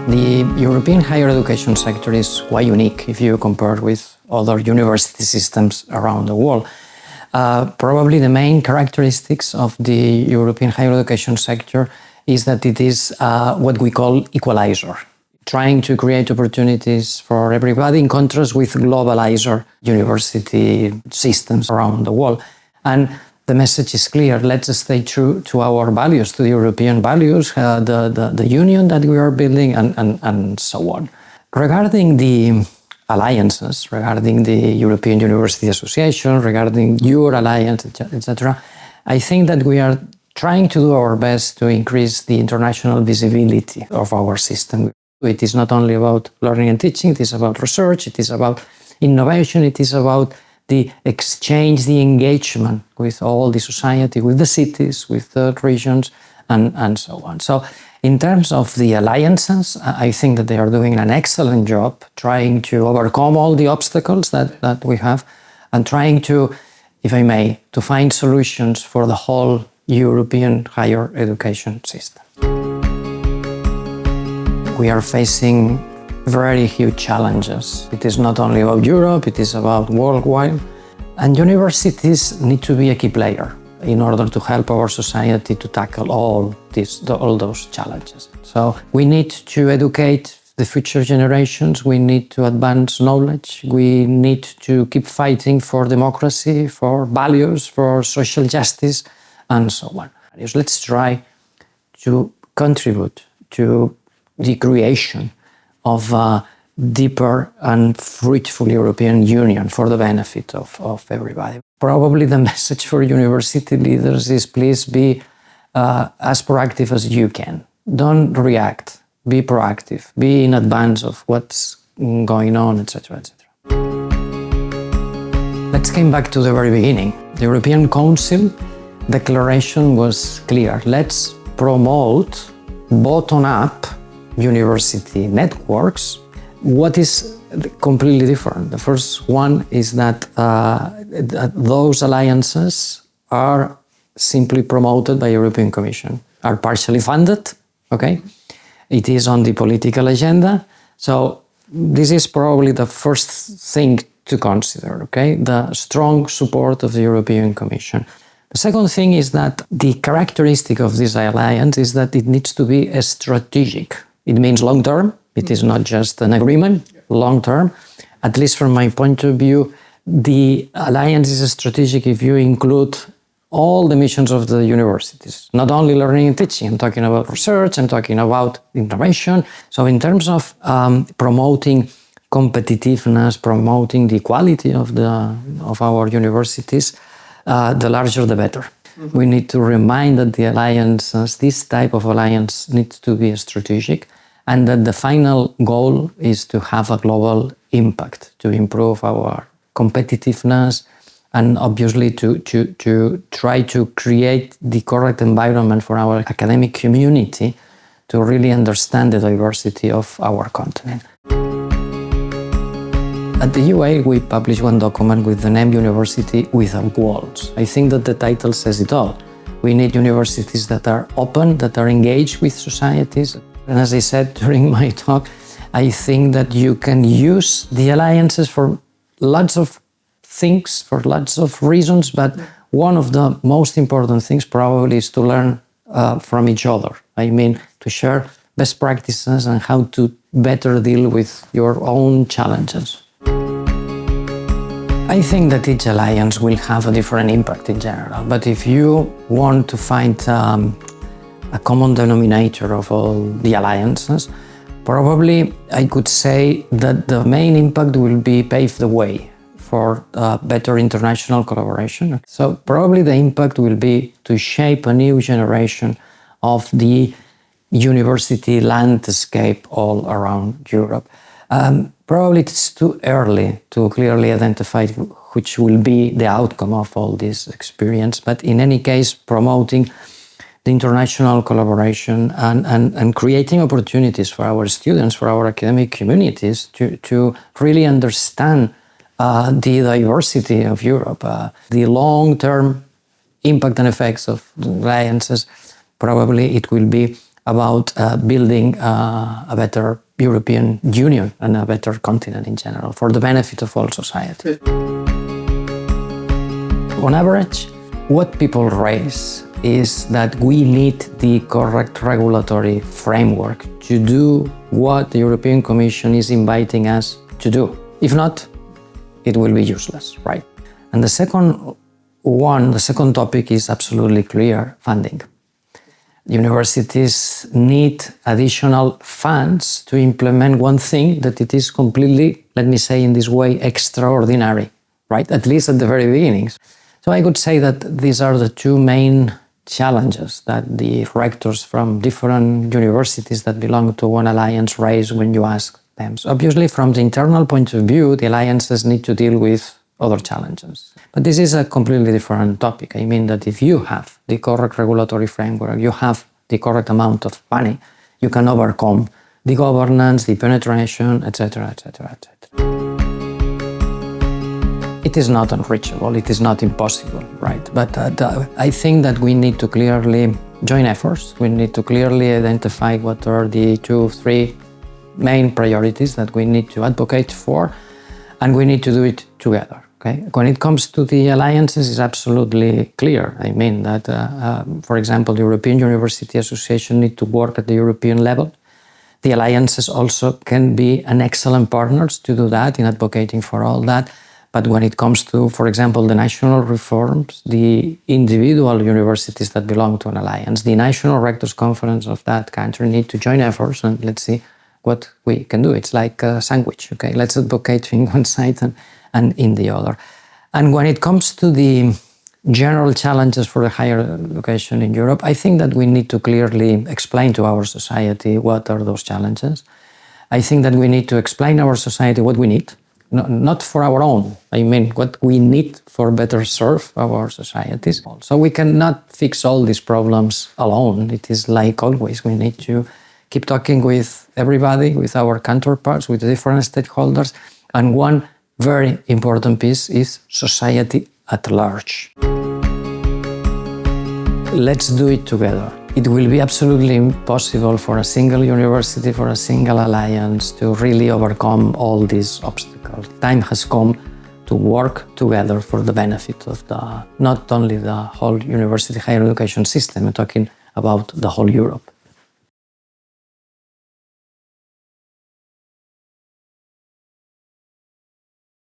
The European higher education sector is quite unique if you compare with other university systems around the world. Probably the main characteristics of the European higher education sector is that it is what we call equalizer, trying to create opportunities for everybody in contrast with globalizer university systems around the world. And the message is clear: let's stay true to our values, to the European values, the union that we are building, and so on. Regarding the alliances, regarding the European University Association, regarding your alliance, etc., I think that we are trying to do our best to increase the international visibility of our system. It is not only about learning and teaching, it is about research, it is about innovation, it is about the exchange, the engagement with all the society, with the cities, with the regions, and so on. So in terms of the alliances, I think that they are doing an excellent job trying to overcome all the obstacles that we have and trying to, if I may, to find solutions for the whole European higher education system. We are facing very huge challenges. It is not only about Europe, it is about worldwide. And universities need to be a key player in order to help our society to tackle all those challenges. So we need to educate the future generations, we need to advance knowledge, we need to keep fighting for democracy, for values, for social justice, and so on. Let's try to contribute to the creation of a deeper and fruitful European Union for the benefit of everybody. Probably the message for university leaders is please be as proactive as you can. Don't react, be proactive, be in advance of what's going on, etc., etc. Let's come back to the very beginning. The European Council declaration was clear. Let's promote bottom-up university networks. What is completely different? The first one is that those alliances are simply promoted by the European Commission, are partially funded, okay? It is on the political agenda. So this is probably the first thing to consider, okay? The strong support of the European Commission. The second thing is that the characteristic of this alliance is that it needs to be strategic. It means long-term. It is not just an agreement, long-term. At least from my point of view, the alliance is strategic if you include all the missions of the universities, not only learning and teaching. I'm talking about research, I'm talking about innovation. So in terms of promoting competitiveness, promoting the quality of our universities, the larger the better. We need to remind that the alliances, this type of alliance needs to be strategic, and that the final goal is to have a global impact, to improve our competitiveness, and obviously to try to create the correct environment for our academic community to really understand the diversity of our continent. At the UA, we published one document with the name University Without Walls. I think that the title says it all. We need universities that are open, that are engaged with societies. And as I said during my talk, I think that you can use the alliances for lots of things, for lots of reasons, but one of the most important things probably is to learn from each other. I mean, to share best practices and how to better deal with your own challenges. I think that each alliance will have a different impact in general, but if you want to find a common denominator of all the alliances, probably I could say that the main impact will be pave the way for better international collaboration. So probably the impact will be to shape a new generation of the university landscape all around Europe. Probably it's too early to clearly identify which will be the outcome of all this experience, but in any case, promoting the international collaboration and creating opportunities for our students, for our academic communities to really understand the diversity of Europe, the long-term impact and effects of alliances. Probably it will be about building a better European Union and a better continent in general for the benefit of all society. On average, what people raise is that we need the correct regulatory framework to do what the European Commission is inviting us to do. If not, it will be useless, right? And the second topic is absolutely clear: funding. Universities need additional funds to implement one thing that it is completely, let me say in this way, extraordinary, right? At least at the very beginnings. So I could say that these are the two main challenges that the rectors from different universities that belong to one alliance raise when you ask them. So obviously, from the internal point of view, the alliances need to deal with other challenges. But this is a completely different topic. I mean that if you have the correct regulatory framework, you have the correct amount of money, you can overcome the governance, the penetration, etc., etc., etc. It is not unreachable, it is not impossible, right? But I think that we need to clearly join efforts. We need to clearly identify what are the 2-3 main priorities that we need to advocate for, and we need to do it together. Okay? When it comes to the alliances, it's absolutely clear. I mean that, for example, the European University Association need to work at the European level. The alliances also can be an excellent partners to do that in advocating for all that. But when it comes to, for example, the national reforms, the individual universities that belong to an alliance, the national rectors conference of that country need to join efforts, and let's see what we can do. It's like a sandwich, okay? Let's advocate in one side and in the other. And when it comes to the general challenges for the higher education in Europe, I think that we need to clearly explain to our society what are those challenges. I think that we need to explain our society what we need, not for our own, I mean what we need for better serve our societies. So we cannot fix all these problems alone. It is like always, we need to keep talking with everybody, with our counterparts, with the different stakeholders. And one very important piece is society at large. Let's do it together. It will be absolutely impossible for a single university, for a single alliance to really overcome all these obstacles. Time has come to work together for the benefit of not only the whole university higher education system, I'm talking about the whole Europe.